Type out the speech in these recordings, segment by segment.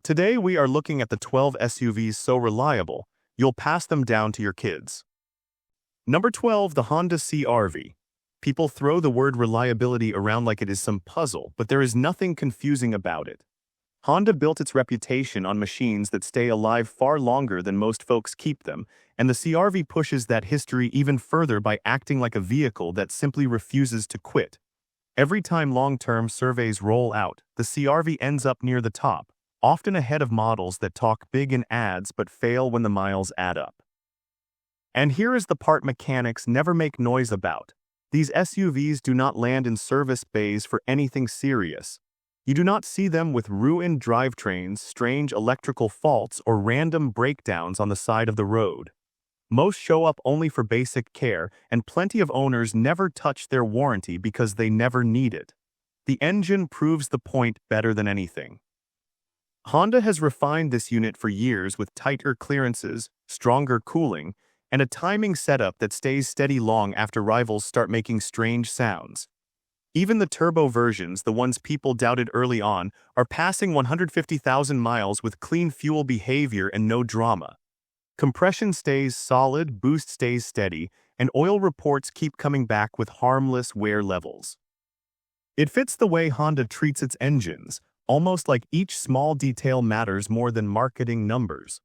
Today we are looking at the 12 SUVs so reliable, you'll pass them down to your kids. Number 12, the Honda CR-V. People throw the word reliability around like it is some puzzle, but there is nothing confusing about it. Honda built its reputation on machines that stay alive far longer than most folks keep them, and the CR-V pushes that history even further by acting like a vehicle that simply refuses to quit. Every time long-term surveys roll out, the CR-V ends up near the top, often ahead of models that talk big in ads but fail when the miles add up. And here is the part mechanics never make noise about. These SUVs do not land in service bays for anything serious. You do not see them with ruined drivetrains, strange electrical faults, or random breakdowns on the side of the road. Most show up only for basic care, and plenty of owners never touch their warranty because they never need it. The engine proves the point better than anything. Honda has refined this unit for years with tighter clearances, stronger cooling, and a timing setup that stays steady long after rivals start making strange sounds. Even the turbo versions, the ones people doubted early on, are passing 150,000 miles with clean fuel behavior and no drama. Compression stays solid, boost stays steady, and oil reports keep coming back with harmless wear levels. It fits the way Honda treats its engines, almost like each small detail matters more than marketing numbers.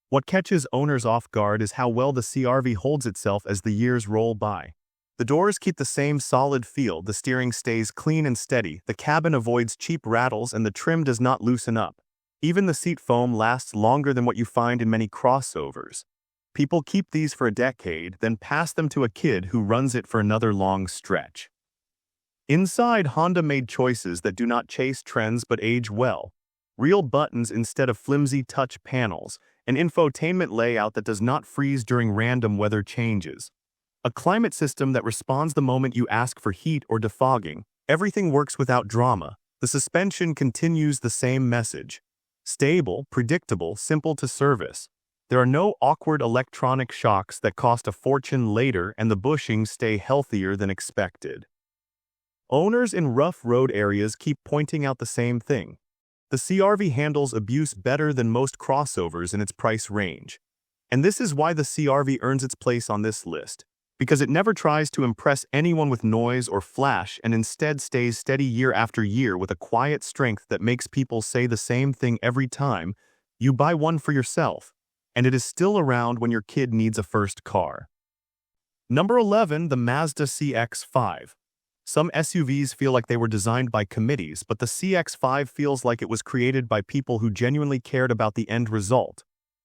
What catches owners off guard is how well the CR-V holds itself as the years roll by. The doors keep the same solid feel, the steering stays clean and steady, the cabin avoids cheap rattles, and the trim does not loosen up. Even the seat foam lasts longer than what you find in many crossovers. People keep these for a decade, then pass them to a kid who runs it for another long stretch. Inside, Honda made choices that do not chase trends but age well. Real buttons instead of flimsy touch panels, an infotainment layout that does not freeze during random weather changes. A climate system that responds the moment you ask for heat or defogging. Everything works without drama. The suspension continues the same message. Stable, predictable, simple to service. There are no awkward electronic shocks that cost a fortune later, and the bushings stay healthier than expected. Owners in rough road areas keep pointing out the same thing. The CR-V handles abuse better than most crossovers in its price range. And this is why the CR-V earns its place on this list, because it never tries to impress anyone with noise or flash and instead stays steady year after year with a quiet strength that makes people say the same thing every time. You buy one for yourself, and it is still around when your kid needs a first car. Number 11, the Mazda CX-5. Some SUVs feel like they were designed by committees, but the CX-5 feels like it was created by people who genuinely cared about the end result.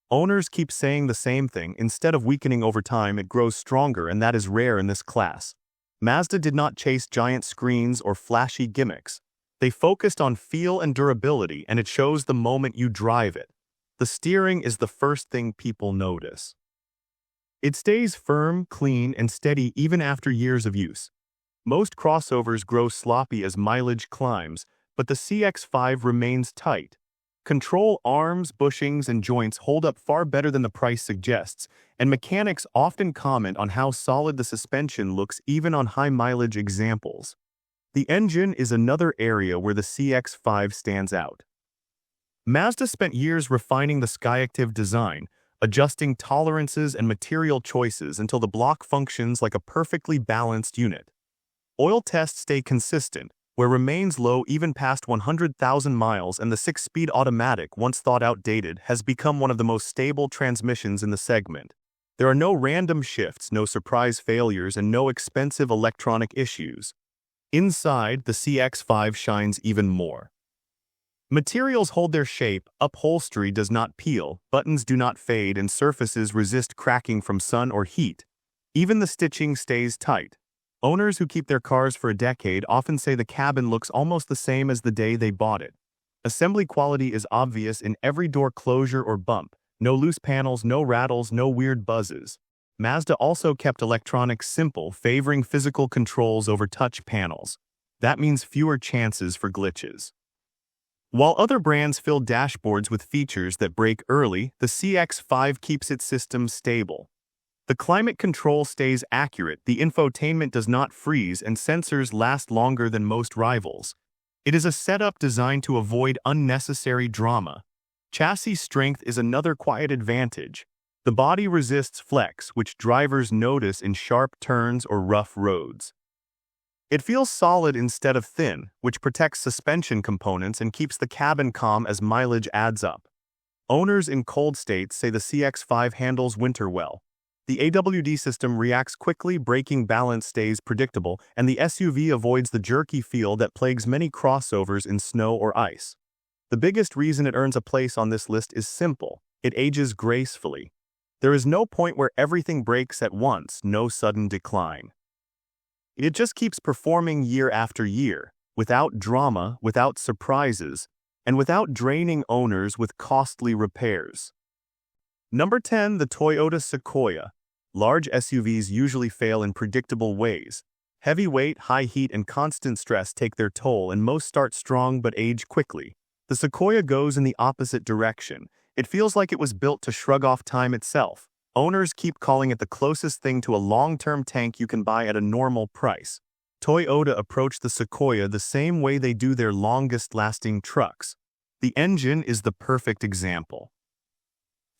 Owners keep saying the same thing. Instead of weakening over time, it grows stronger, and that is rare in this class. Mazda did not chase giant screens or flashy gimmicks. They focused on feel and durability, and it shows the moment you drive it. The steering is the first thing people notice. It stays firm, clean, and steady even after years of use. Most crossovers grow sloppy as mileage climbs, but the CX-5 remains tight. Control arms, bushings, and joints hold up far better than the price suggests, and mechanics often comment on how solid the suspension looks even on high-mileage examples. The engine is another area where the CX-5 stands out. Mazda spent years refining the Skyactiv design, adjusting tolerances and material choices until the block functions like a perfectly balanced unit. Oil tests stay consistent, where remains low even past 100,000 miles, and the 6-speed automatic, once thought outdated, has become one of the most stable transmissions in the segment. There are no random shifts, no surprise failures, and no expensive electronic issues. Inside, the CX-5 shines even more. Materials hold their shape, upholstery does not peel, buttons do not fade, and surfaces resist cracking from sun or heat. Even the stitching stays tight. Owners who keep their cars for a decade often say the cabin looks almost the same as the day they bought it. Assembly quality is obvious in every door closure or bump. No loose panels, no rattles, no weird buzzes. Mazda also kept electronics simple, favoring physical controls over touch panels. That means fewer chances for glitches. While other brands fill dashboards with features that break early, the CX-5 keeps its system stable. The climate control stays accurate, the infotainment does not freeze, and sensors last longer than most rivals. It is a setup designed to avoid unnecessary drama. Chassis strength is another quiet advantage. The body resists flex, which drivers notice in sharp turns or rough roads. It feels solid instead of thin, which protects suspension components and keeps the cabin calm as mileage adds up. Owners in cold states say the CX-5 handles winter well. The AWD system reacts quickly, braking balance stays predictable, and the SUV avoids the jerky feel that plagues many crossovers in snow or ice. The biggest reason it earns a place on this list is simple: it ages gracefully. There is no point where everything breaks at once, no sudden decline. It just keeps performing year after year, without drama, without surprises, and without draining owners with costly repairs. Number 10, the Toyota Sequoia. Large SUVs usually fail in predictable ways. Heavy weight, high heat, and constant stress take their toll, and most start strong but age quickly. The Sequoia goes in the opposite direction. It feels like it was built to shrug off time itself. Owners keep calling it the closest thing to a long-term tank you can buy at a normal price. Toyota approached the Sequoia the same way they do their longest-lasting trucks. The engine is the perfect example.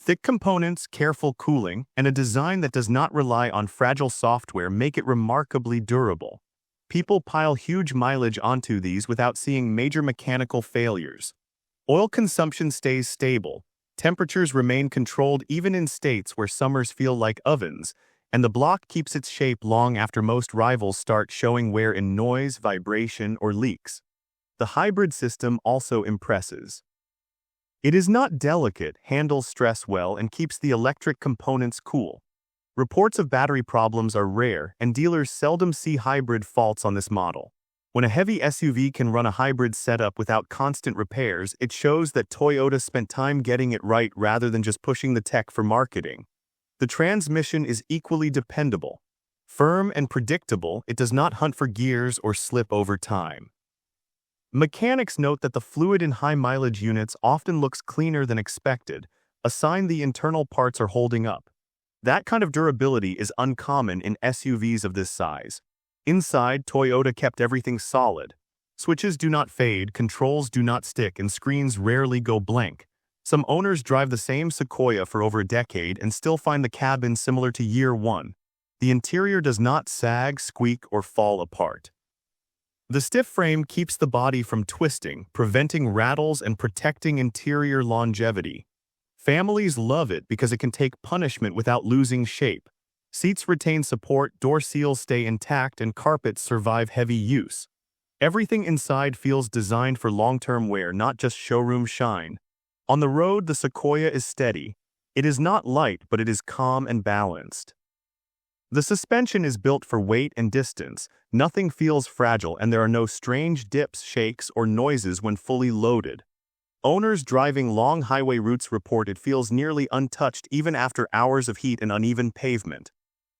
Thick components, careful cooling, and a design that does not rely on fragile software make it remarkably durable. People pile huge mileage onto these without seeing major mechanical failures. Oil consumption stays stable. Temperatures remain controlled even in states where summers feel like ovens, and the block keeps its shape long after most rivals start showing wear in noise, vibration, or leaks. The hybrid system also impresses. It is not delicate, handles stress well, and keeps the electric components cool. Reports of battery problems are rare, and dealers seldom see hybrid faults on this model. When a heavy SUV can run a hybrid setup without constant repairs, it shows that Toyota spent time getting it right rather than just pushing the tech for marketing. The transmission is equally dependable. Firm and predictable, it does not hunt for gears or slip over time. Mechanics note that the fluid in high-mileage units often looks cleaner than expected, a sign the internal parts are holding up. That kind of durability is uncommon in SUVs of this size. Inside, Toyota kept everything solid. Switches do not fade, controls do not stick, and screens rarely go blank. Some owners drive the same Sequoia for over a decade and still find the cabin similar to year one. The interior does not sag, squeak, or fall apart. The stiff frame keeps the body from twisting, preventing rattles and protecting interior longevity. Families love it because it can take punishment without losing shape. Seats retain support, door seals stay intact, and carpets survive heavy use. Everything inside feels designed for long-term wear, not just showroom shine. On the road, the Sequoia is steady. It is not light, but it is calm and balanced. The suspension is built for weight and distance. Nothing feels fragile, and there are no strange dips, shakes, or noises when fully loaded. Owners driving long highway routes report it feels nearly untouched even after hours of heat and uneven pavement.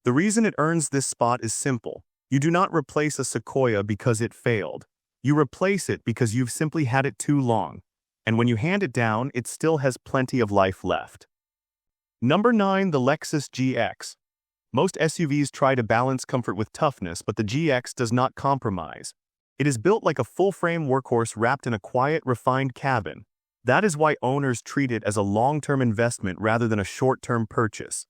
The reason it earns this spot is simple. You do not replace a Sequoia because it failed. You replace it because you've simply had it too long. And when you hand it down, it still has plenty of life left. Number 9, the Lexus GX. Most SUVs try to balance comfort with toughness, but the GX does not compromise. It is built like a full-frame workhorse wrapped in a quiet, refined cabin. That is why owners treat it as a long-term investment rather than a short-term purchase.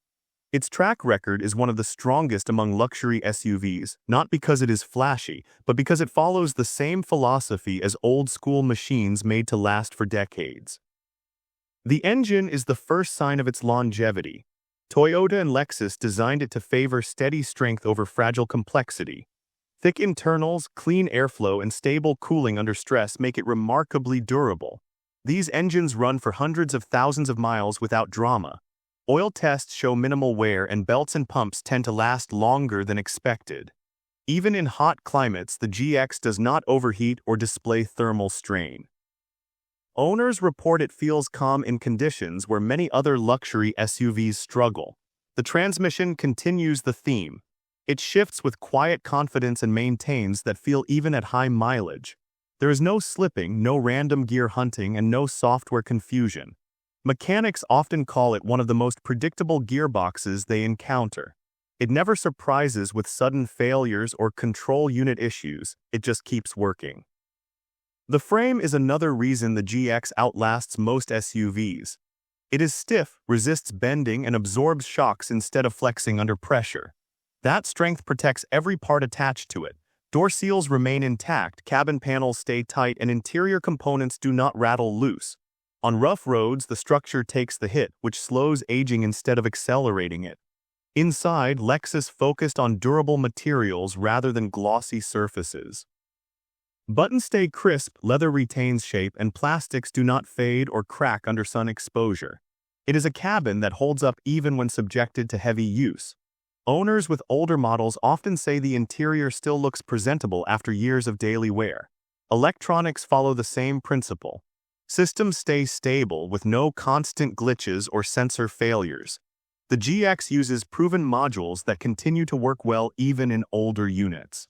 Its track record is one of the strongest among luxury SUVs, not because it is flashy, but because it follows the same philosophy as old-school machines made to last for decades. The engine is the first sign of its longevity. Toyota and Lexus designed it to favor steady strength over fragile complexity. Thick internals, clean airflow, and stable cooling under stress make it remarkably durable. These engines run for hundreds of thousands of miles without drama. Oil tests show minimal wear, and belts and pumps tend to last longer than expected. Even in hot climates, the GX does not overheat or display thermal strain. Owners report it feels calm in conditions where many other luxury SUVs struggle. The transmission continues the theme. It shifts with quiet confidence and maintains that feel even at high mileage. There is no slipping, no random gear hunting, and no software confusion. Mechanics often call it one of the most predictable gearboxes they encounter. It never surprises with sudden failures or control unit issues, it just keeps working. The frame is another reason the GX outlasts most SUVs. It is stiff, resists bending, and absorbs shocks instead of flexing under pressure. That strength protects every part attached to it. Door seals remain intact, cabin panels stay tight, and interior components do not rattle loose. On rough roads, the structure takes the hit, which slows aging instead of accelerating it. Inside, Lexus focused on durable materials rather than glossy surfaces. Buttons stay crisp, leather retains shape, and plastics do not fade or crack under sun exposure. It is a cabin that holds up even when subjected to heavy use. Owners with older models often say the interior still looks presentable after years of daily wear. Electronics follow the same principle. Systems stay stable with no constant glitches or sensor failures. The GX uses proven modules that continue to work well even in older units.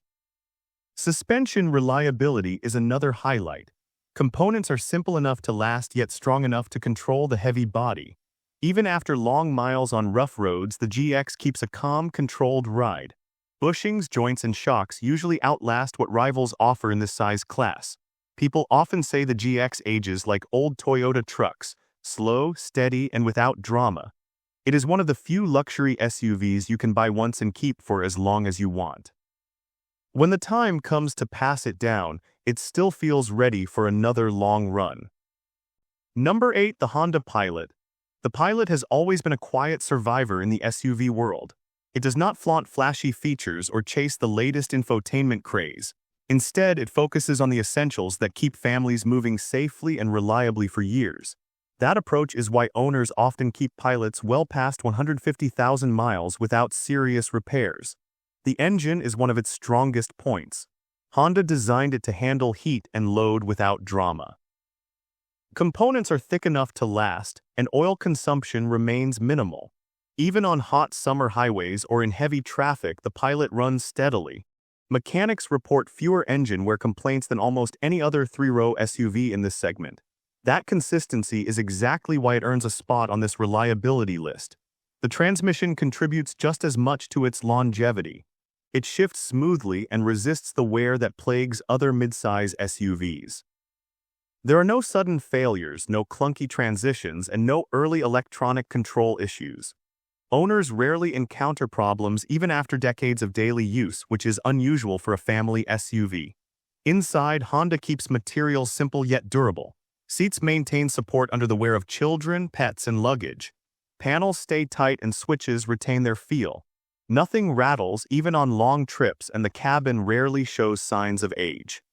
Suspension reliability is another highlight. Components are simple enough to last yet strong enough to control the heavy body. Even after long miles on rough roads, the GX keeps a calm, controlled ride. Bushings, joints, and shocks usually outlast what rivals offer in this size class. People often say the GX ages like old Toyota trucks, slow, steady, and without drama. It is one of the few luxury SUVs you can buy once and keep for as long as you want. When the time comes to pass it down, it still feels ready for another long run. Number 8. The Honda Pilot. The Pilot has always been a quiet survivor in the SUV world. It does not flaunt flashy features or chase the latest infotainment craze. Instead, it focuses on the essentials that keep families moving safely and reliably for years. That approach is why owners often keep Pilots well past 150,000 miles without serious repairs. The engine is one of its strongest points. Honda designed it to handle heat and load without drama. Components are thick enough to last, and oil consumption remains minimal. Even on hot summer highways or in heavy traffic, the Pilot runs steadily. Mechanics report fewer engine wear complaints than almost any other three-row SUV in this segment. That consistency is exactly why it earns a spot on this reliability list. The transmission contributes just as much to its longevity. It shifts smoothly and resists the wear that plagues other midsize SUVs. There are no sudden failures, no clunky transitions, and no early electronic control issues. Owners rarely encounter problems even after decades of daily use, which is unusual for a family SUV. Inside, Honda keeps materials simple yet durable. Seats maintain support under the wear of children, pets, and luggage. Panels stay tight and switches retain their feel. Nothing rattles even on long trips, and the cabin rarely shows signs of age.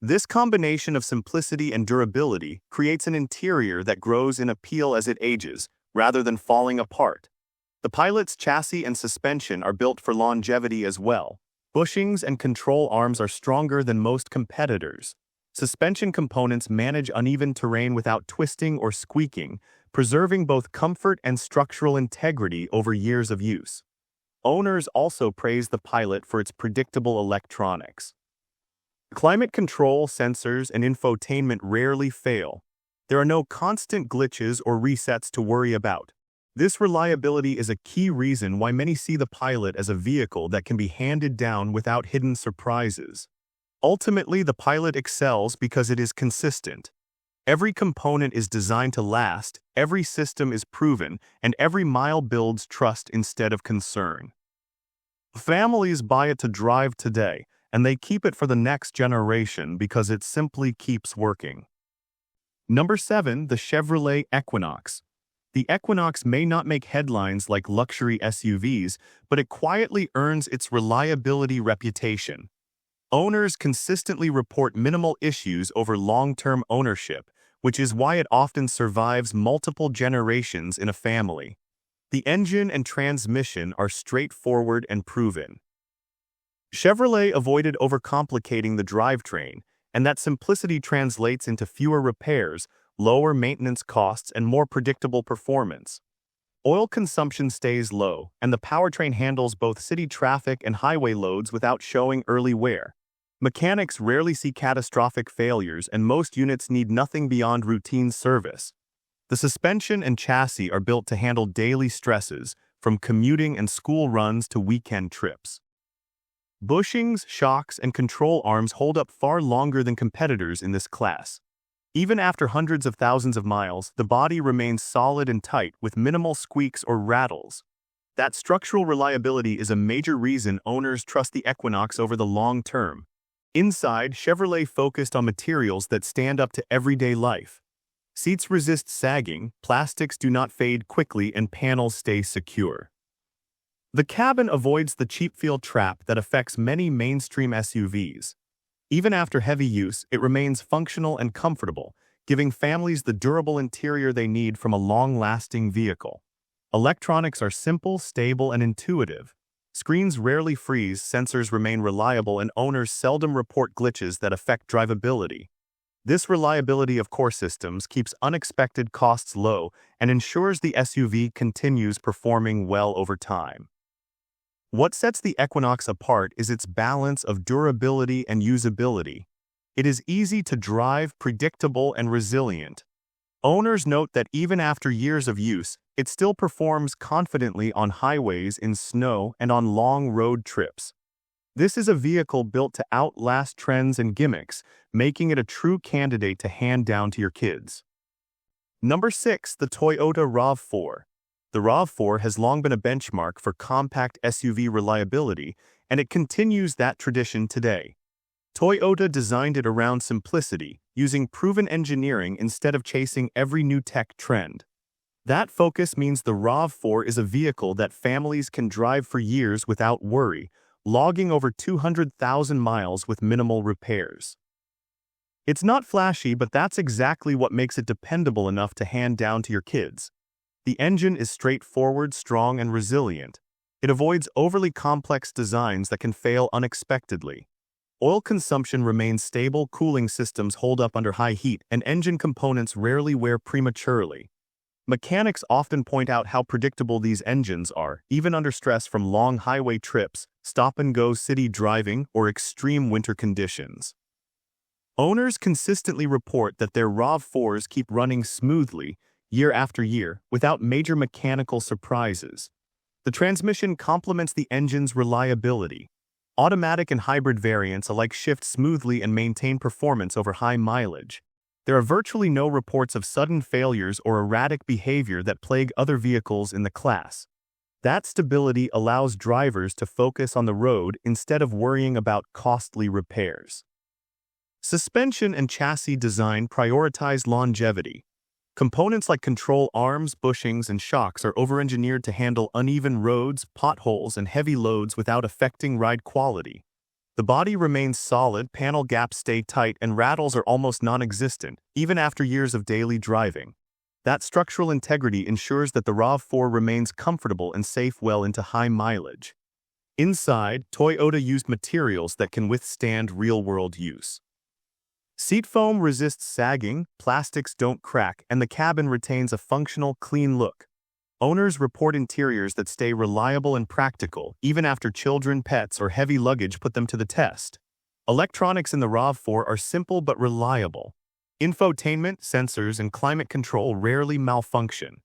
This combination of simplicity and durability creates an interior that grows in appeal as it ages, rather than falling apart. The Pilot's chassis and suspension are built for longevity as well. Bushings and control arms are stronger than most competitors. Suspension components manage uneven terrain without twisting or squeaking, preserving both comfort and structural integrity over years of use. Owners also praise the Pilot for its predictable electronics. Climate control, sensors, and infotainment rarely fail. There are no constant glitches or resets to worry about. This reliability is a key reason why many see the Pilot as a vehicle that can be handed down without hidden surprises. Ultimately, the Pilot excels because it is consistent. Every component is designed to last, every system is proven, and every mile builds trust instead of concern. Families buy it to drive today, and they keep it for the next generation because it simply keeps working. Number 7. The Chevrolet Equinox. The Equinox may not make headlines like luxury SUVs, but it quietly earns its reliability reputation. Owners consistently report minimal issues over long-term ownership, which is why it often survives multiple generations in a family. The engine and transmission are straightforward and proven. Chevrolet avoided overcomplicating the drivetrain, and that simplicity translates into fewer repairs, lower maintenance costs, and more predictable performance. Oil consumption stays low, and the powertrain handles both city traffic and highway loads without showing early wear. Mechanics rarely see catastrophic failures, and most units need nothing beyond routine service. The suspension and chassis are built to handle daily stresses, from commuting and school runs to weekend trips. Bushings, shocks, and control arms hold up far longer than competitors in this class. Even after hundreds of thousands of miles, the body remains solid and tight with minimal squeaks or rattles. That structural reliability is a major reason owners trust the Equinox over the long term. Inside, Chevrolet focused on materials that stand up to everyday life. Seats resist sagging, plastics do not fade quickly, and panels stay secure. The cabin avoids the cheap feel trap that affects many mainstream SUVs. Even after heavy use, it remains functional and comfortable, giving families the durable interior they need from a long-lasting vehicle. Electronics are simple, stable, and intuitive. Screens rarely freeze, sensors remain reliable, and owners seldom report glitches that affect drivability. This reliability of core systems keeps unexpected costs low and ensures the SUV continues performing well over time. What sets the Equinox apart is its balance of durability and usability. It is easy to drive, predictable, and resilient. Owners note that even after years of use, it still performs confidently on highways in snow and on long road trips. This is a vehicle built to outlast trends and gimmicks, making it a true candidate to hand down to your kids. Number 6. The Toyota RAV4. The RAV4 has long been a benchmark for compact SUV reliability, and it continues that tradition today. Toyota designed it around simplicity, using proven engineering instead of chasing every new tech trend. That focus means the RAV4 is a vehicle that families can drive for years without worry, logging over 200,000 miles with minimal repairs. It's not flashy, but that's exactly what makes it dependable enough to hand down to your kids. The engine is straightforward, strong, and resilient. It avoids overly complex designs that can fail unexpectedly. Oil consumption remains stable, cooling systems hold up under high heat, and engine components rarely wear prematurely. Mechanics often point out how predictable these engines are, even under stress from long highway trips, stop-and-go city driving, or extreme winter conditions. Owners consistently report that their RAV4s keep running smoothly, year after year, without major mechanical surprises. The transmission complements the engine's reliability. Automatic and hybrid variants alike shift smoothly and maintain performance over high mileage. There are virtually no reports of sudden failures or erratic behavior that plague other vehicles in the class. That stability allows drivers to focus on the road instead of worrying about costly repairs. Suspension and chassis design prioritize longevity. Components like control arms, bushings, and shocks are over-engineered to handle uneven roads, potholes, and heavy loads without affecting ride quality. The body remains solid, panel gaps stay tight, and rattles are almost non-existent, even after years of daily driving. That structural integrity ensures that the RAV4 remains comfortable and safe well into high mileage. Inside, Toyota used materials that can withstand real-world use. Seat foam resists sagging, plastics don't crack, and the cabin retains a functional, clean look. Owners report interiors that stay reliable and practical, even after children, pets, or heavy luggage put them to the test. Electronics in the RAV4 are simple but reliable. Infotainment, sensors, and climate control rarely malfunction.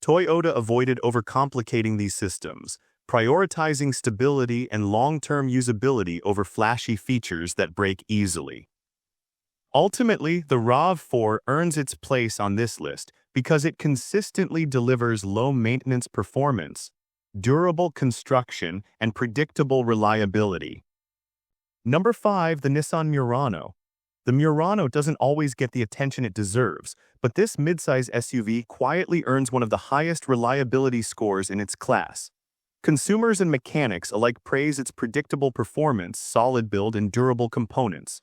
Toyota avoided overcomplicating these systems, prioritizing stability and long-term usability over flashy features that break easily. Ultimately, the RAV4 earns its place on this list because it consistently delivers low-maintenance performance, durable construction, and predictable reliability. Number 5. The Nissan Murano. The Murano doesn't always get the attention it deserves, but this midsize SUV quietly earns one of the highest reliability scores in its class. Consumers and mechanics alike praise its predictable performance, solid build, and durable components.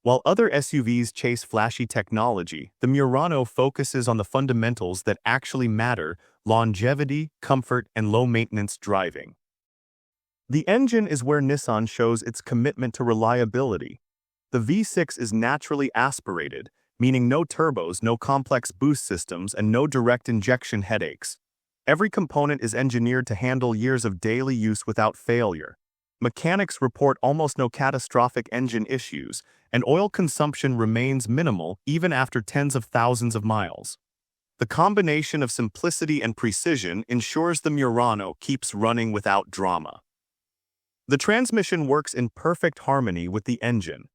While other SUVs chase flashy technology, the Murano focuses on the fundamentals that actually matter: longevity, comfort, and low-maintenance driving. The engine is where Nissan shows its commitment to reliability. The V6 is naturally aspirated, meaning no turbos, no complex boost systems, and no direct injection headaches. Every component is engineered to handle years of daily use without failure. Mechanics report almost no catastrophic engine issues, and oil consumption remains minimal even after tens of thousands of miles. The combination of simplicity and precision ensures the Murano keeps running without drama. The transmission works in perfect harmony with the engine.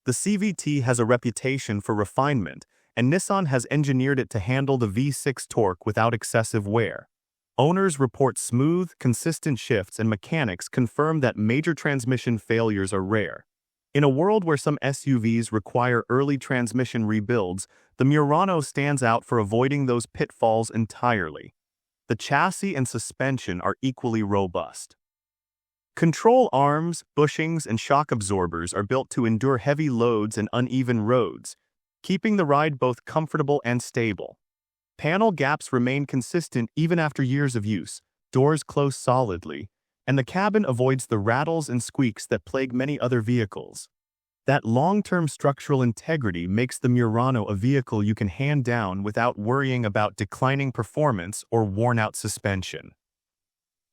The CVT has a reputation for refinement, and Nissan has engineered it to handle the V6 torque without excessive wear. Owners report smooth, consistent shifts, and mechanics confirm that major transmission failures are rare. In a world where some SUVs require early transmission rebuilds, the Murano stands out for avoiding those pitfalls entirely. The chassis and suspension are equally robust. Control arms, bushings, and shock absorbers are built to endure heavy loads and uneven roads, keeping the ride both comfortable and stable. Panel gaps remain consistent even after years of use, doors close solidly, and the cabin avoids the rattles and squeaks that plague many other vehicles. That long-term structural integrity makes the Murano a vehicle you can hand down without worrying about declining performance or worn-out suspension.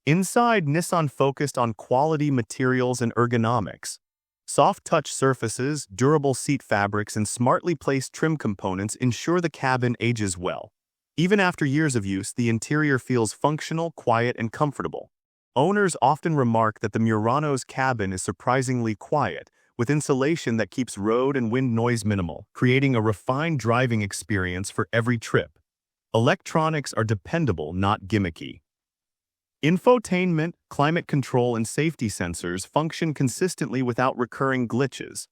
Inside, Nissan focused on quality materials and ergonomics. Soft-touch surfaces, durable seat fabrics, and smartly placed trim components ensure the cabin ages well. Even after years of use, the interior feels functional, quiet, and comfortable. Owners often remark that the Murano's cabin is surprisingly quiet, with insulation that keeps road and wind noise minimal, creating a refined driving experience for every trip. Electronics are dependable, not gimmicky. Infotainment, climate control, and safety sensors function consistently without recurring glitches.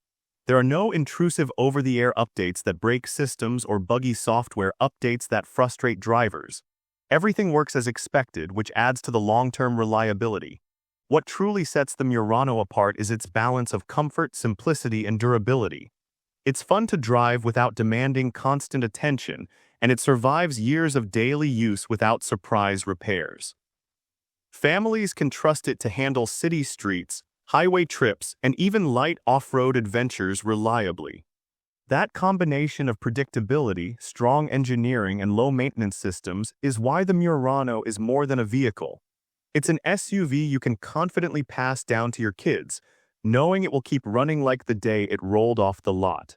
There are no intrusive over-the-air updates that break systems or buggy software updates that frustrate drivers. Everything works as expected, which adds to the long-term reliability. What truly sets the Murano apart is its balance of comfort, simplicity, and durability. It's fun to drive without demanding constant attention, and it survives years of daily use without surprise repairs. Families can trust it to handle city streets, highway trips, and even light off-road adventures reliably. That combination of predictability, strong engineering, and low-maintenance systems is why the Murano is more than a vehicle. It's an SUV you can confidently pass down to your kids, knowing it will keep running like the day it rolled off the lot.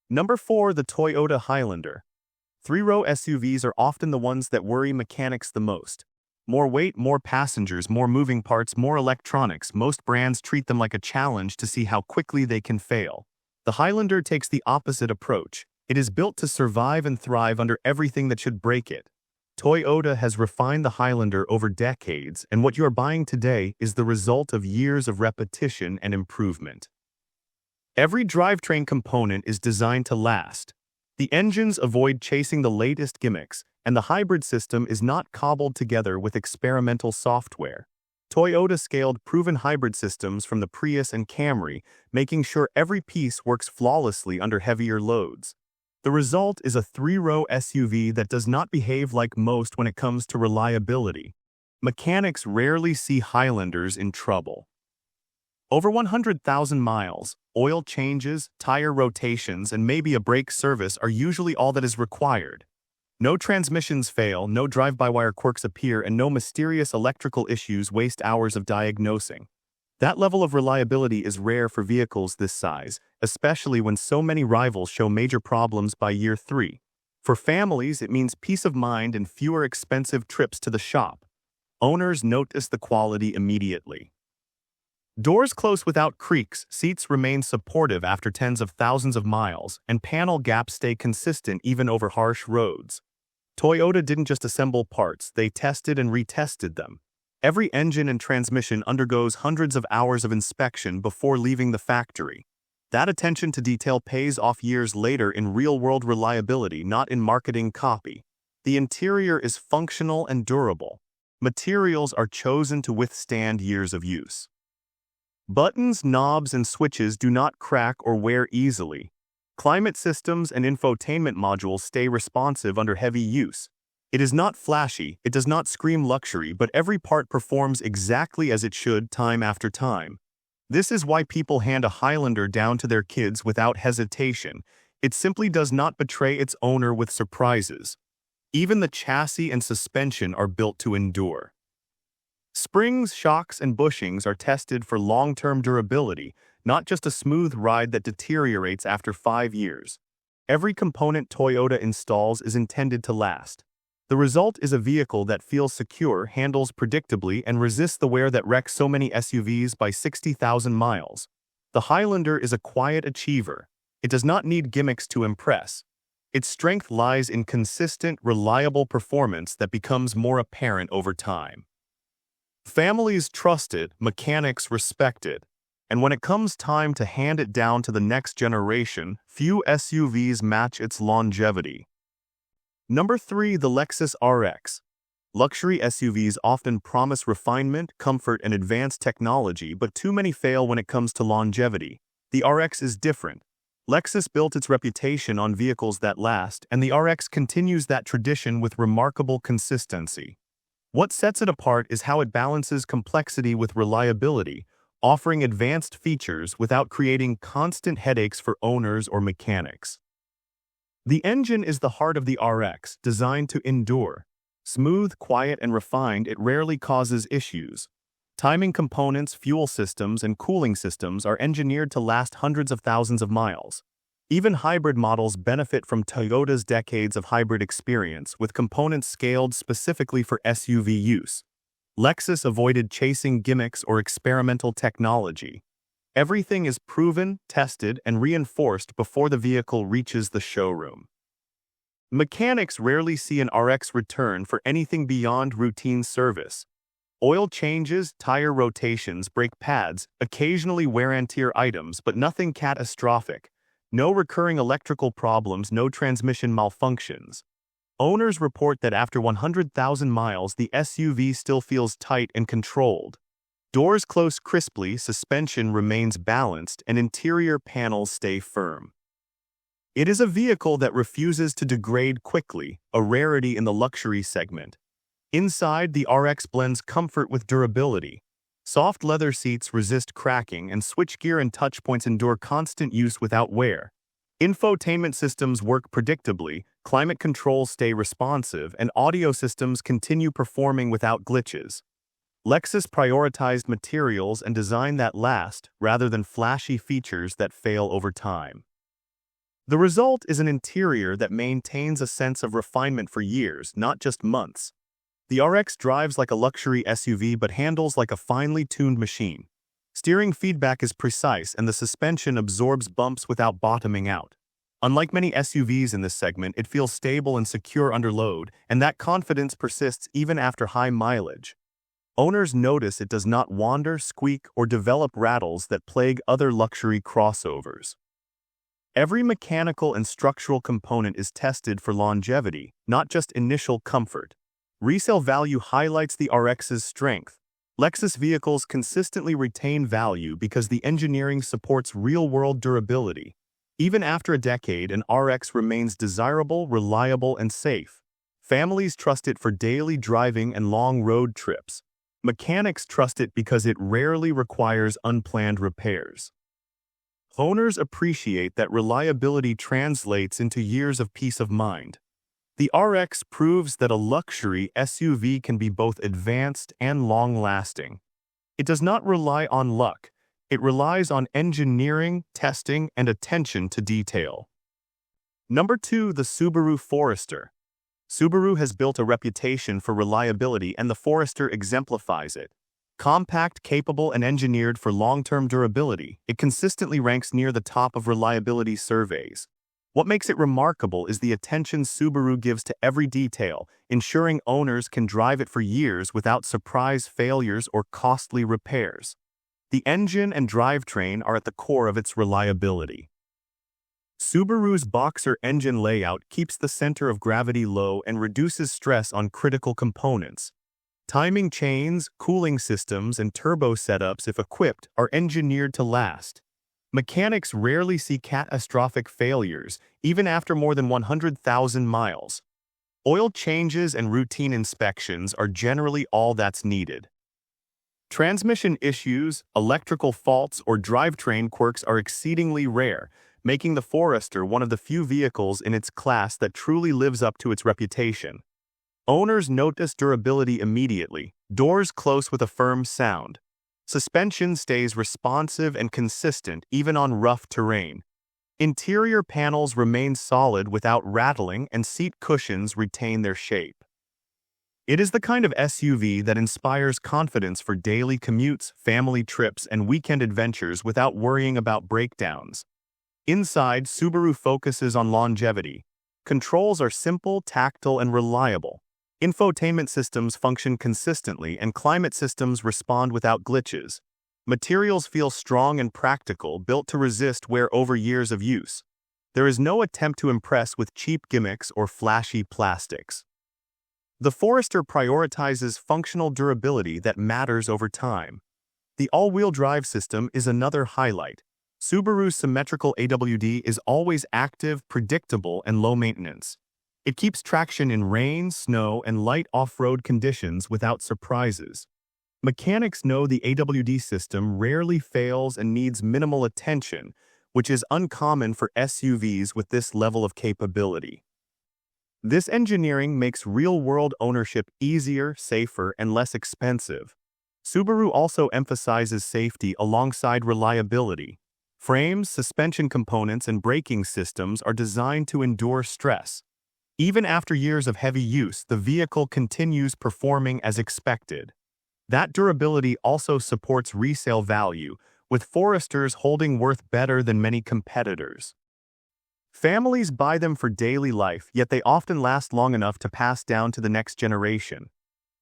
Number 4, the Toyota Highlander. Three-row SUVs are often the ones that worry mechanics the most. More weight, more passengers, more moving parts, more electronics. Most brands treat them like a challenge to see how quickly they can fail. The Highlander takes the opposite approach. It is built to survive and thrive under everything that should break it. Toyota has refined the Highlander over decades, and what you are buying today is the result of years of repetition and improvement. Every drivetrain component is designed to last. The engines avoid chasing the latest gimmicks, and the hybrid system is not cobbled together with experimental software. Toyota scaled proven hybrid systems from the Prius and Camry, making sure every piece works flawlessly under heavier loads. The result is a three-row SUV that does not behave like most when it comes to reliability. Mechanics rarely see Highlanders in trouble. Over 100,000 miles, oil changes, tire rotations, and maybe a brake service are usually all that is required. No transmissions fail, no drive-by-wire quirks appear, and no mysterious electrical issues waste hours of diagnosing. That level of reliability is rare for vehicles this size, especially when so many rivals show major problems by year 3. For families, it means peace of mind and fewer expensive trips to the shop. Owners notice the quality immediately. Doors close without creaks, seats remain supportive after tens of thousands of miles, and panel gaps stay consistent even over harsh roads. Toyota didn't just assemble parts, they tested and retested them. Every engine and transmission undergoes hundreds of hours of inspection before leaving the factory. That attention to detail pays off years later in real-world reliability, not in marketing copy. The interior is functional and durable. Materials are chosen to withstand years of use. Buttons, knobs, and switches do not crack or wear easily. Climate systems and infotainment modules stay responsive under heavy use. It is not flashy, it does not scream luxury, but every part performs exactly as it should time after time. This is why people hand a Highlander down to their kids without hesitation. It simply does not betray its owner with surprises. Even the chassis and suspension are built to endure. Springs, shocks, and bushings are tested for long-term durability, not just a smooth ride that deteriorates after 5 years. Every component Toyota installs is intended to last. The result is a vehicle that feels secure, handles predictably, and resists the wear that wrecks so many SUVs by 60,000 miles. The Highlander is a quiet achiever. It does not need gimmicks to impress. Its strength lies in consistent, reliable performance that becomes more apparent over time. Families trust it, mechanics respect it, and when it comes time to hand it down to the next generation, few SUVs match its longevity. Number 3. The Lexus RX. Luxury SUVs often promise refinement, comfort, and advanced technology, but too many fail when it comes to longevity. The RX is different. Lexus built its reputation on vehicles that last, and the RX continues that tradition with remarkable consistency. What sets it apart is how it balances complexity with reliability, offering advanced features without creating constant headaches for owners or mechanics. The engine is the heart of the RX, designed to endure. Smooth, quiet, and refined, it rarely causes issues. Timing components, fuel systems, and cooling systems are engineered to last hundreds of thousands of miles. Even hybrid models benefit from Toyota's decades of hybrid experience, with components scaled specifically for SUV use. Lexus avoided chasing gimmicks or experimental technology. Everything is proven, tested, and reinforced before the vehicle reaches the showroom. Mechanics rarely see an RX return for anything beyond routine service. Oil changes, tire rotations, brake pads, occasionally wear-and-tear items, but nothing catastrophic. No recurring electrical problems, no transmission malfunctions. Owners report that after 100,000 miles, the SUV still feels tight and controlled. Doors close crisply, suspension remains balanced, and interior panels stay firm. It is a vehicle that refuses to degrade quickly, a rarity in the luxury segment. Inside, the RX blends comfort with durability. Soft leather seats resist cracking, and switchgear and touchpoints endure constant use without wear. Infotainment systems work predictably, climate controls stay responsive, and audio systems continue performing without glitches. Lexus prioritized materials and design that last, rather than flashy features that fail over time. The result is an interior that maintains a sense of refinement for years, not just months. The RX drives like a luxury SUV but handles like a finely tuned machine. Steering feedback is precise and the suspension absorbs bumps without bottoming out. Unlike many SUVs in this segment, it feels stable and secure under load, and that confidence persists even after high mileage. Owners notice it does not wander, squeak, or develop rattles that plague other luxury crossovers. Every mechanical and structural component is tested for longevity, not just initial comfort. Resale value highlights the RX's strength. Lexus vehicles consistently retain value because the engineering supports real-world durability. Even after a decade, an RX remains desirable, reliable, and safe. Families trust it for daily driving and long road trips. Mechanics trust it because it rarely requires unplanned repairs. Owners appreciate that reliability translates into years of peace of mind. The RX proves that a luxury SUV can be both advanced and long-lasting. It does not rely on luck. It relies on engineering, testing, and attention to detail. Number 2. The Subaru Forester. Subaru has built a reputation for reliability, and the Forester exemplifies it. Compact, capable, and engineered for long-term durability, it consistently ranks near the top of reliability surveys. What makes it remarkable is the attention Subaru gives to every detail, ensuring owners can drive it for years without surprise failures or costly repairs. The engine and drivetrain are at the core of its reliability. Subaru's Boxer engine layout keeps the center of gravity low and reduces stress on critical components. Timing chains, cooling systems, and turbo setups, if equipped, are engineered to last. Mechanics rarely see catastrophic failures, even after more than 100,000 miles. Oil changes and routine inspections are generally all that's needed. Transmission issues, electrical faults, or drivetrain quirks are exceedingly rare, making the Forester one of the few vehicles in its class that truly lives up to its reputation. Owners notice durability immediately, doors close with a firm sound. Suspension stays responsive and consistent even on rough terrain. Interior panels remain solid without rattling, and seat cushions retain their shape. It is the kind of SUV that inspires confidence for daily commutes, family trips, and weekend adventures without worrying about breakdowns. Inside, Subaru focuses on longevity. Controls are simple, tactile, and reliable. Infotainment systems function consistently, and climate systems respond without glitches. Materials feel strong and practical, built to resist wear over years of use. There is no attempt to impress with cheap gimmicks or flashy plastics. The Forester prioritizes functional durability that matters over time. The all-wheel drive system is another highlight. Subaru's symmetrical AWD is always active, predictable, and low maintenance. It keeps traction in rain, snow, and light off-road conditions without surprises. Mechanics know the AWD system rarely fails and needs minimal attention, which is uncommon for SUVs with this level of capability. This engineering makes real-world ownership easier, safer, and less expensive. Subaru also emphasizes safety alongside reliability. Frames, suspension components, and braking systems are designed to endure stress. Even after years of heavy use, the vehicle continues performing as expected. That durability also supports resale value, with Foresters holding worth better than many competitors. Families buy them for daily life, yet they often last long enough to pass down to the next generation.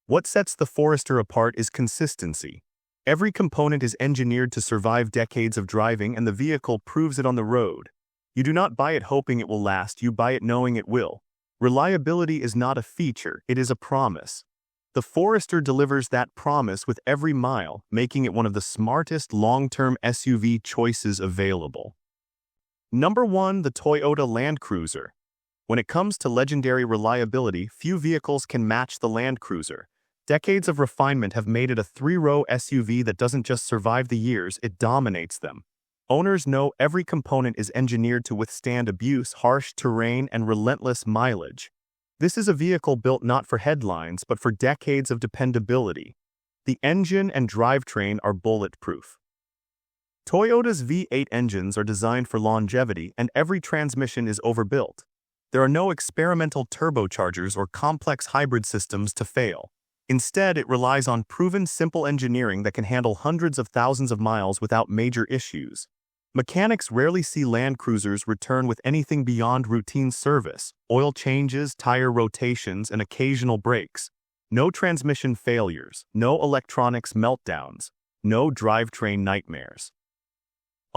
What sets the Forester apart is consistency. Every component is engineered to survive decades of driving, and the vehicle proves it on the road. You do not buy it hoping it will last, you buy it knowing it will. Reliability is not a feature, it is a promise. The Forester delivers that promise with every mile, making it one of the smartest long-term SUV choices available. Number 1. The Toyota Land Cruiser. When it comes to legendary reliability, few vehicles can match the Land Cruiser. Decades of refinement have made it a three-row SUV that doesn't just survive the years, it dominates them. Owners know every component is engineered to withstand abuse, harsh terrain, and relentless mileage. This is a vehicle built not for headlines, but for decades of dependability. The engine and drivetrain are bulletproof. Toyota's V8 engines are designed for longevity, and every transmission is overbuilt. There are no experimental turbochargers or complex hybrid systems to fail. Instead, it relies on proven simple engineering that can handle hundreds of thousands of miles without major issues. Mechanics rarely see Land Cruisers return with anything beyond routine service, oil changes, tire rotations, and occasional brakes. No transmission failures, no electronics meltdowns, no drivetrain nightmares.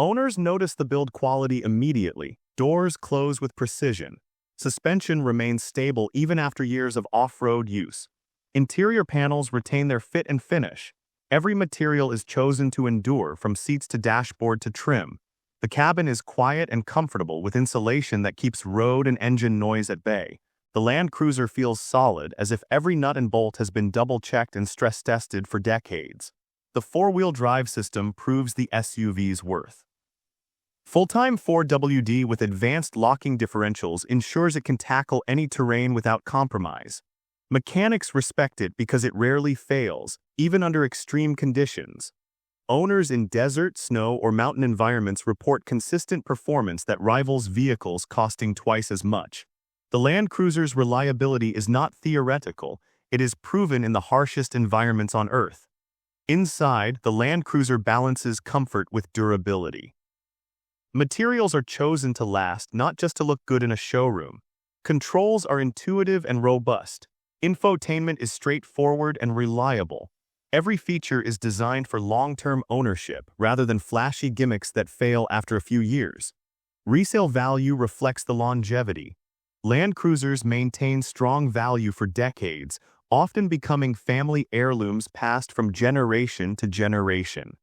Owners notice the build quality immediately. Doors close with precision. Suspension remains stable even after years of off-road use. Interior panels retain their fit and finish. Every material is chosen to endure, from seats to dashboard to trim. The cabin is quiet and comfortable with insulation that keeps road and engine noise at bay. The Land Cruiser feels solid, as if every nut and bolt has been double-checked and stress-tested for decades. The four-wheel drive system proves the SUV's worth. Full-time 4WD with advanced locking differentials ensures it can tackle any terrain without compromise. Mechanics respect it because it rarely fails, even under extreme conditions. Owners in desert, snow, or mountain environments report consistent performance that rivals vehicles costing twice as much. The Land Cruiser's reliability is not theoretical, it is proven in the harshest environments on Earth. Inside, the Land Cruiser balances comfort with durability. Materials are chosen to last, not just to look good in a showroom. Controls are intuitive and robust. Infotainment is straightforward and reliable. Every feature is designed for long-term ownership rather than flashy gimmicks that fail after a few years. Resale value reflects the longevity. Land Cruisers maintain strong value for decades, often becoming family heirlooms passed from generation to generation.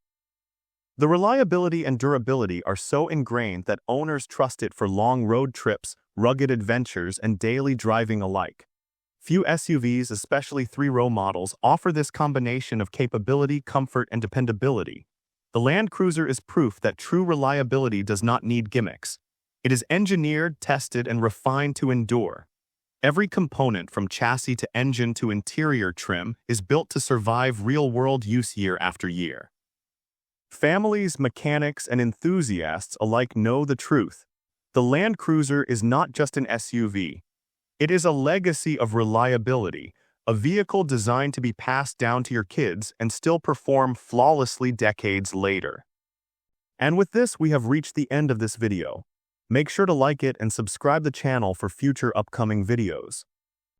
The reliability and durability are so ingrained that owners trust it for long road trips, rugged adventures, and daily driving alike. Few SUVs, especially three-row models, offer this combination of capability, comfort, and dependability. The Land Cruiser is proof that true reliability does not need gimmicks. It is engineered, tested, and refined to endure. Every component, from chassis to engine to interior trim, is built to survive real-world use year after year. Families, mechanics, and enthusiasts alike know the truth. The Land Cruiser is not just an SUV. It is a legacy of reliability, a vehicle designed to be passed down to your kids and still perform flawlessly decades later. And with this, we have reached the end of this video. Make sure to like it and subscribe the channel for future upcoming videos.